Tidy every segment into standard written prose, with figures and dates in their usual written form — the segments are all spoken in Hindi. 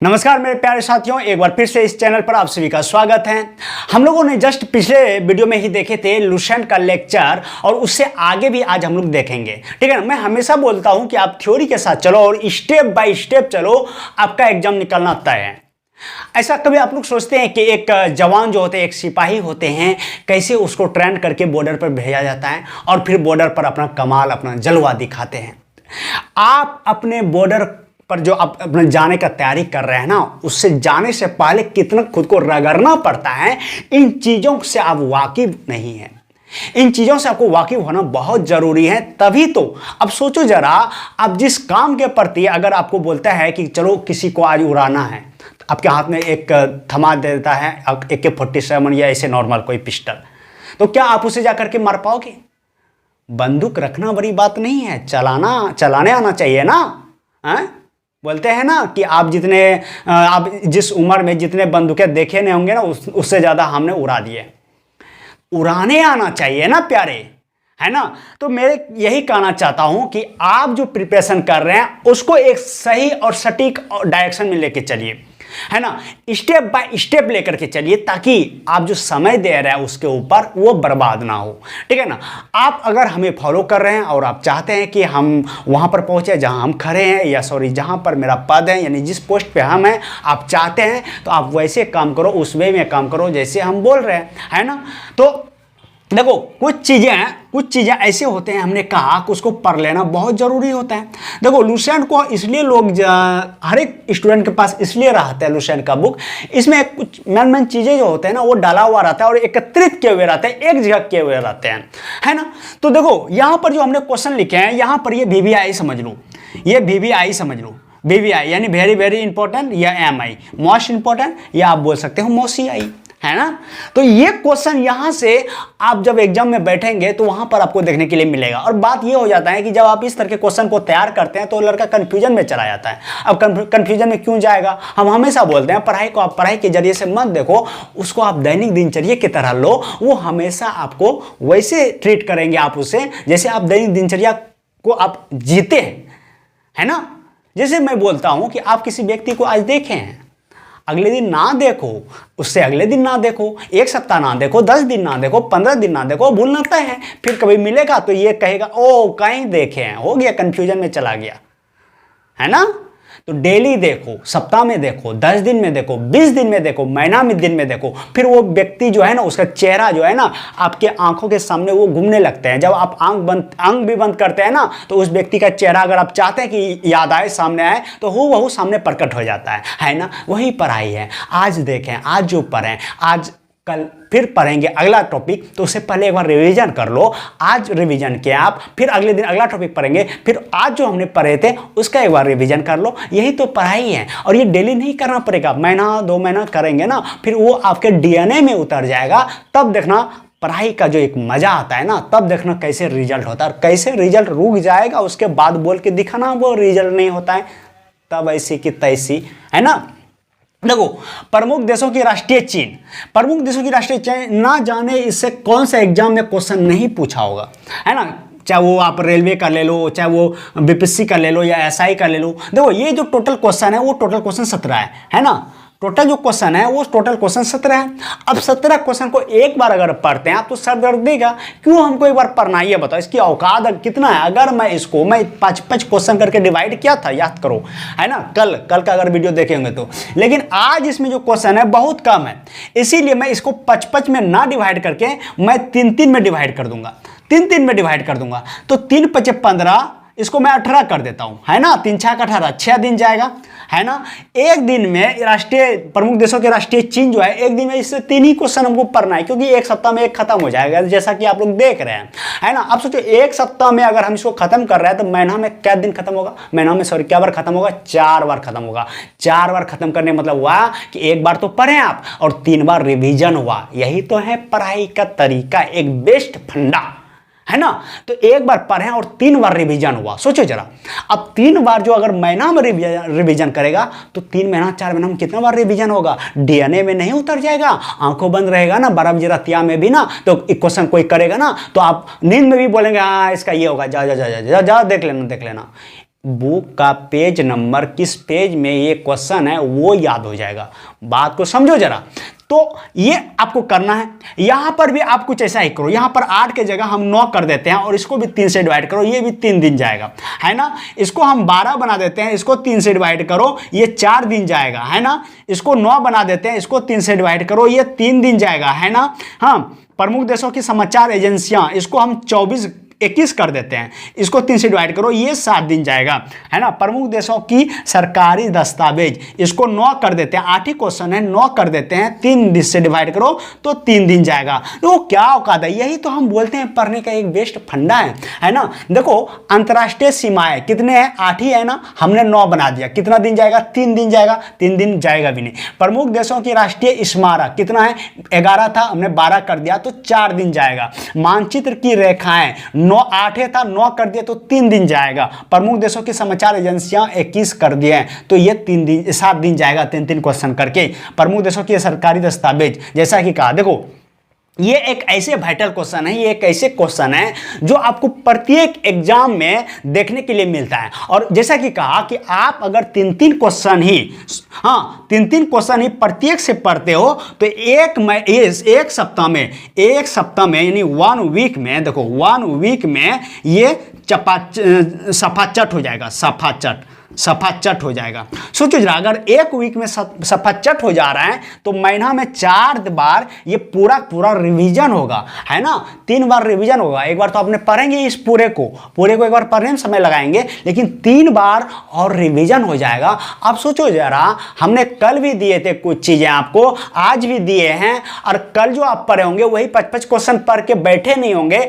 नमस्कार मेरे प्यारे साथियों, एक बार फिर से इस चैनल पर आप सभी का स्वागत है। हम लोगों ने जस्ट पिछले वीडियो में ही देखे थे लुसेंट का लेक्चर और उससे आगे भी आज हम लोग देखेंगे। ठीक है ना। मैं हमेशा बोलता हूं कि आप थ्योरी के साथ चलो और स्टेप बाय स्टेप चलो, आपका एग्जाम निकलना तय है। ऐसा कभी आप लोग सोचते हैं कि एक जवान जो होते हैं, एक सिपाही होते हैं, कैसे उसको ट्रेन करके बॉर्डर पर भेजा जाता है और फिर बॉर्डर पर अपना कमाल, अपना जलवा दिखाते हैं। आप अपने बॉर्डर पर जो आप अपने जाने का तैयारी कर रहे हैं ना, उससे जाने से पहले कितना खुद को रगड़ना पड़ता है, इन चीज़ों से आप वाकिफ नहीं हैं। इन चीज़ों से आपको वाकिफ होना बहुत ज़रूरी है, तभी तो। अब सोचो जरा, आप जिस काम के प्रति अगर आपको बोलता है कि चलो किसी को आज उड़ाना है, तो आपके हाथ में एक थमा देता है AK-47 या ऐसे नॉर्मल कोई पिस्टल, तो क्या आप उसे जा करके मार पाओगे? बंदूक रखना बड़ी बात नहीं है, चलाने आना चाहिए ना। बोलते हैं ना कि आप जिस उम्र में जितने बंदूकें देखे नहीं होंगे ना, उससे ज़्यादा हमने उड़ा दिए। उड़ाने आना चाहिए ना प्यारे, है ना। तो मेरे यही कहना चाहता हूं कि आप जो प्रिपरेशन कर रहे हैं उसको एक सही और सटीक डायरेक्शन में लेके चलिए, है ना। स्टेप बाय स्टेप लेकर के चलिए, ताकि आप जो समय दे रहे हैं उसके ऊपर वो बर्बाद ना हो। ठीक है ना। आप अगर हमें फॉलो कर रहे हैं और आप चाहते हैं कि हम वहां पर पहुंचे जहां हम खड़े हैं, या जहां पर मेरा पद है, यानी जिस पोस्ट पे हम हैं, आप चाहते हैं तो आप वैसे काम करो, उस वे में काम करो जैसे हम बोल रहे हैं, है ना। तो देखो, कुछ चीज़ें ऐसे होते हैं, हमने कहा कि उसको पढ़ लेना बहुत ज़रूरी होता है। देखो, लुसेंट को इसलिए लोग हर एक स्टूडेंट के पास इसलिए रहता है लुसेंट का बुक, इसमें कुछ मेन चीज़ें जो होते हैं ना, वो डाला हुआ रहता है और एकत्रित किए हुए रहते हैं, एक जगह किए हुए रहते हैं, है ना। तो देखो, यहाँ पर जो हमने क्वेश्चन लिखे हैं, यहाँ पर ये VVI समझ लो, ये VVI समझ लो। VVI यानी वेरी वेरी इंपॉर्टेंट, या MI मोस्ट इंपॉर्टेंट, या आप बोल सकते हो MOSI, है ना। तो ये क्वेश्चन यहां से आप जब एग्जाम में बैठेंगे तो वहां पर आपको देखने के लिए मिलेगा। और बात ये हो जाता है कि जब आप इस तरह के क्वेश्चन को तैयार करते हैं तो लड़का कंफ्यूजन में चला जाता है। अब कंफ्यूजन में क्यों जाएगा? हम हमेशा बोलते हैं पढ़ाई को आप पढ़ाई के जरिए से मत देखो, उसको आप दैनिक दिनचर्या की तरह लो। वो हमेशा आपको वैसे ट्रीट करेंगे आप उसे, जैसे आप दैनिक दिनचर्या को आप जीते हैं, है ना। जैसे मैं बोलता हूं कि आप किसी व्यक्ति को आज देखे हैं, अगले दिन ना देखो, उससे अगले दिन ना देखो, एक सप्ताह ना देखो, 10 दिन ना देखो, 15 दिन ना देखो, भूलना तय है। फिर कभी मिलेगा तो ये कहेगा ओ कहीं देखे हैं, हो गया, कंफ्यूजन में चला गया, है ना। तो डेली देखो, सप्ताह में देखो, 10 दिन में देखो, 20 दिन में देखो, महीना में दिन में देखो, फिर वो व्यक्ति जो है ना, उसका चेहरा जो है ना, आपके आंखों के सामने वो घूमने लगते हैं। जब आप आंख भी बंद करते हैं ना, तो उस व्यक्ति का चेहरा अगर आप चाहते हैं कि याद आए, सामने आए, तो वो सामने प्रकट हो जाता है ना। वही पढ़ाई है। आज देखें, आज जो पढ़ें, आज कल फिर पढ़ेंगे अगला टॉपिक, तो उससे पहले एक बार रिवीजन कर लो। आज रिवीजन किया आप, फिर अगले दिन अगला टॉपिक पढ़ेंगे, फिर आज जो हमने पढ़े थे उसका एक बार रिवीजन कर लो। यही तो पढ़ाई है। और ये डेली नहीं करना पड़ेगा, महीना 2 महीना करेंगे ना, फिर वो आपके DNA में उतर जाएगा। तब देखना पढ़ाई का जो एक मजा आता है ना, तब देखना कैसे रिजल्ट होता है। और कैसे रिजल्ट रुक जाएगा, उसके बाद बोल के दिखाना वो रिजल्ट नहीं होता है, तब ऐसी की तैसी, है ना। देखो, प्रमुख देशों की राष्ट्रीय चीन ना जाने इससे कौन सा एग्जाम में क्वेश्चन नहीं पूछा होगा, है ना। चाहे वो आप रेलवे का ले लो, चाहे वो BPSC का ले लो, या SI का ले लो। देखो, ये जो टोटल क्वेश्चन है वो टोटल क्वेश्चन 17 है ना। टोटल जो क्वेश्चन है वो टोटल क्वेश्चन 17 है। अब 17 क्वेश्चन को एक बार अगर पढ़ते हैं आप तो सर दर्द देगा। क्यों हमको एक बार पढ़ना, ये बताओ, इसकी औकात कितना है? अगर मैं इसको 5 क्वेश्चन करके डिवाइड किया था, याद करो, है ना, कल का अगर वीडियो देखेंगे तो। लेकिन आज इसमें जो क्वेश्चन है बहुत कम है, इसीलिए मैं इसको 5 में ना डिवाइड करके मैं 3 में डिवाइड कर दूंगा। 3 में डिवाइड कर दूंगा, तो 3 × 5 = 15, इसको मैं 18 कर देता हूं, है ना। 3 × 6 = 18, 6 दिन जाएगा, है ना। एक दिन में राष्ट्रीय प्रमुख देशों के राष्ट्रीय चीन जो है, एक दिन में इससे 3 ही क्वेश्चन हमको पढ़ना है, क्योंकि एक सप्ताह में एक खत्म हो जाएगा, जैसा कि आप लोग देख रहे हैं, है ना। अब सोचो, एक सप्ताह में अगर हम इसको खत्म कर रहे हैं तो महीना में क्या दिन खत्म होगा? क्या बार खत्म होगा? 4 बार खत्म होगा। 4 बार खत्म करने मतलब हुआ कि एक बार तो पढ़े आप और 3 बार रिविजन हुआ। यही तो है पढ़ाई का तरीका, एक बेस्ट फंडा, है ना। तो एक बार पढ़े और 3 बार रिवीजन हुआ। सोचो जरा, अब 3 बार जो अगर महीना में रिवीजन करेगा तो 3 महीना 4 महीना में कितना बार रिवीजन होगा? DNA में नहीं उतर जाएगा? आंखों बंद रहेगा ना, 12 बजे रतिया में भी ना, तो क्वेश्चन कोई करेगा ना तो आप नींद में भी बोलेंगे हाँ इसका ये होगा, जा जा जा जा जा, जा देख लेना। बुक का पेज नंबर, किस पेज में ये क्वेश्चन है वो याद हो जाएगा। बात को समझो जरा। तो ये आपको करना है। यहां पर भी आप कुछ ऐसा ही करो, यहां पर 8 के जगह हम 9 कर देते हैं और इसको भी 3 से डिवाइड करो, ये भी 3 दिन जाएगा, है ना। इसको हम 12 बना देते हैं, इसको 3 से डिवाइड करो, ये 4 दिन जाएगा, है ना। इसको 9 बना देते हैं, इसको 3 से डिवाइड करो, ये 3 दिन जाएगा, है ना। हाँ, प्रमुख देशों की समाचार एजेंसियां, इसको हम 21 कर देते हैं, इसको 3 से डिवाइड करो, ये 7 दिन जाएगा, है ना। प्रमुख देशों की सरकारी दस्तावेज, इसको 9 कर देते हैं, 8 ही क्वेश्चन है, 9 कर देते हैं, 3 से डिवाइड करो तो 3 दिन जाएगा। तो क्या औकात है, यही तो हम बोलते हैं पढ़ने का एक बेस्ट फंडा है ना। देखो अंतर्राष्ट्रीय सीमाएं कितने हैं, 8 ही है ना, हमने 9 बना दिया, कितना दिन जाएगा, 3 दिन जाएगा, 3 दिन जाएगा भी नहीं। प्रमुख देशों की राष्ट्रीय स्मारक कितना है, 11 था, हमने 12 कर दिया तो 4 दिन जाएगा। मानचित्र की रेखाएं 8 था, 9 कर दिए तो 3 दिन जाएगा। प्रमुख देशों की समाचार एजेंसियां 21 कर दिए हैं तो ये 7 दिन जाएगा, 3 क्वेश्चन करके। प्रमुख देशों के सरकारी दस्तावेज, जैसा कि कहा, देखो ये एक ऐसे वाइटल क्वेश्चन है, ये एक ऐसे क्वेश्चन है जो आपको प्रत्येक एग्जाम में देखने के लिए मिलता है। और जैसा कि कहा कि आप अगर 3 क्वेश्चन ही, हाँ 3 क्वेश्चन ही प्रत्येक से पढ़ते हो तो एक सप्ताह में यानी 1 वीक में, देखो 1 वीक में ये सफाचट हो जाएगा, सफाचट हो जाएगा। सोचो जरा, अगर 1 वीक में सफाचट हो जा रहा है तो महीना में 4 बार ये पूरा रिवीजन होगा, है ना। 3 बार रिवीजन होगा, एक बार तो आपने पढ़ेंगे इस पूरे को एक बार पढ़ने में समय लगाएंगे, लेकिन 3 बार और रिवीजन हो जाएगा। अब सोचो जरा, हमने कल भी दिए थे कुछ चीजें आपको, आज भी दिए हैं, और कल जो आप पढ़े होंगे वही 55 क्वेश्चन पढ़ के बैठे नहीं होंगे।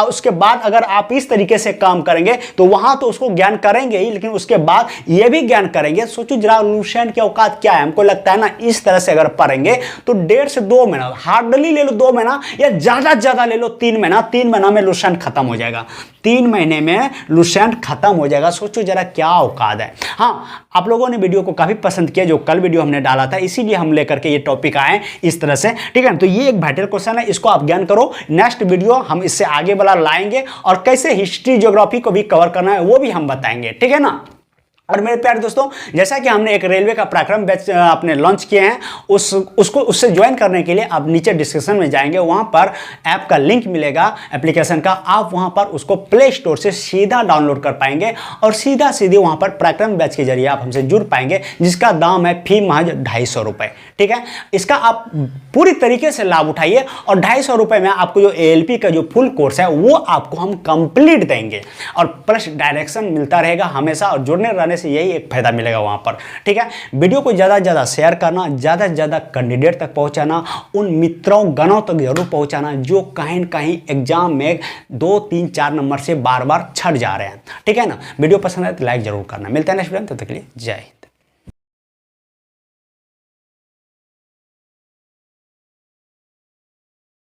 उसके बाद अगर आप इस तरीके से काम करेंगे तो वहां तो उसको ज्ञान करेंगे ही, लेकिन उसके बाद ये भी ज्ञान करेंगे। सोचो जरा लुसेंट की औकात क्या है। हमको लगता है ना इस तरह से अगर पढ़ेंगे तो 1.5 से 2 महीना, हार्डली ले लो 2 महीना या ज्यादा ले लो 3 महीना, 3 महीना में लुसेंट खत्म हो जाएगा, 3 महीने में लुसेंट खत्म हो जाएगा। सोचो जरा क्या औकात है। हाँ, आप लोगों ने वीडियो को काफी पसंद किया, जो कल वीडियो हमने डाला था, इसीलिए हम लेकर के ये टॉपिक आए इस तरह से, ठीक है। तो ये एक वाइटल क्वेश्चन है, इसको आप ज्ञान करो। नेक्स्ट वीडियो हम इससे आगे वाला लाएंगे और कैसे हिस्ट्री ज्योग्राफी को भी कवर करना है वो भी हम बताएंगे, ठीक है ना। और मेरे प्यारे दोस्तों, जैसा कि हमने एक रेलवे का पराक्रम बैच अपने लॉन्च किए हैं, उससे ज्वाइन करने के लिए आप नीचे डिस्क्रिप्शन में जाएंगे, वहां पर ऐप का लिंक मिलेगा एप्लीकेशन का, आप वहां पर उसको प्ले स्टोर से सीधा डाउनलोड कर पाएंगे और सीधे वहां पर पराक्रम बैच के जरिए आप हमसे जुड़ पाएंगे, जिसका दाम है फी महज 250 रुपए, ठीक है। इसका आप पूरी तरीके से लाभ उठाइए और 250 रुपए में आपको जो ALP का जो फुल कोर्स है वो आपको हम कंप्लीट देंगे और प्लस डायरेक्शन मिलता रहेगा हमेशा, और जुड़ने रहने से यही एक फायदा मिलेगा वहां पर, ठीक है। वीडियो को ज्यादा से ज्यादा शेयर करना, ज्यादा से ज्यादा कैंडिडेट तक पहुंचाना, उन मित्रों गणों तक जरूर पहुंचाना जो कहीं न कहीं एग्जाम में 2, 3, 4 नंबर से बार-बार छट जा रहे हैं, ठीक है ना। वीडियो पसंद आए तो लाइक जरूर करना। मिलते हैं नेक्स्ट वीडियो में, तब तक के लिए जय हिंद।